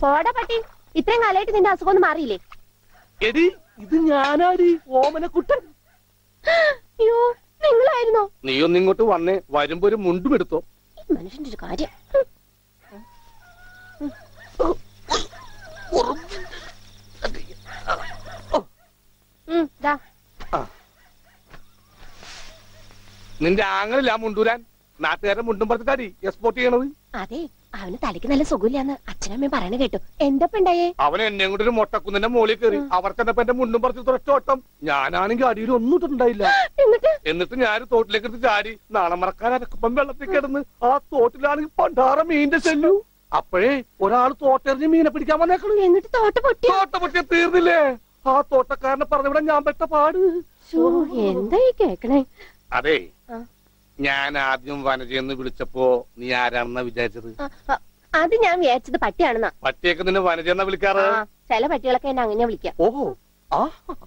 പോടാ പട്ടി, ഇത്രയും കാലമായിട്ട് നിന്റെ അസുഖം ഒന്നും മാറിയില്ലേ? എടി ഇത് ഞാനാടി, ഓമനക്കുട്ടൻ. അയ്യോ, നിങ്ങളായിരുന്നോ? നീ ഒന്നിങ്ങോട്ട് വന്നേ, വരുമ്പോ ഒരു മുണ്ടും എടുത്തോ. മനുഷ്യന്റെ ഒരു കാര്യം. നിന്റെ ആങ്ങളില്ല മുണ്ടൂരാൻ, നാട്ടുകാരെ മുണ്ടും പറഞ്ഞിട്ടാടി എക്സ്പോർട്ട് ചെയ്യണത്. അതെ, അവന് തലയ്ക്ക് നല്ല സുഖമില്ലാന്ന് അച്ഛനമ്മയും പറയണ കേട്ടു. എന്തപ്പ ഉണ്ടായേ? അവൻ എന്നെ കൊണ്ട് ഒരു മൊട്ടക്കുന്നിന്റെ മുകളിൽ കയറി. അവർ ചെന്നപ്പോ എന്റെ മുണ്ടും പറിച്ച് തുറച്ചോട്ടം. ഞാനാണെങ്കിൽ അടിയിൽ ഒന്നും ഇട്ടിട്ടുണ്ടായില്ല. എന്നിട്ട് ഞാൻ തോട്ടിലേക്ക് എടുത്ത് ചാടി. നാളെ മറക്കാൻ അരക്കപ്പം വെള്ളത്തിൽ കിടന്ന് ആ തോട്ടിലാണെങ്കിൽ പണ്ടാറ മീനിന്റെ ചെല്ലു. അപ്പോഴേ ഒരാൾ തോട്ടെറിഞ്ഞ് മീനെ പിടിക്കാൻ വന്നേക്കണു. എന്നിട്ട് തോട്ട പൊട്ടിയ തീർന്നില്ലേ? ആ തോട്ടക്കാരനെ പറഞ്ഞവിടെ ഞാൻ പെട്ട പാട്. എന്തായി കേക്കണേ? അതെ, ഞാൻ ആദ്യം വനജയെന്ന് വിളിച്ചപ്പോ നീ ആരാണെന്നാ വിചാരിച്ചത്? അത് ഞാൻ വിചാരിച്ചത് പട്ടിയാണെന്നാ. പട്ടിയൊക്കെ നിന്നെ വനജയെന്നാ വിളിക്കാറ്? ചില പട്ടികളൊക്കെ എന്നെ അങ്ങനെ വിളിക്കാം. ഓഹോ, ആ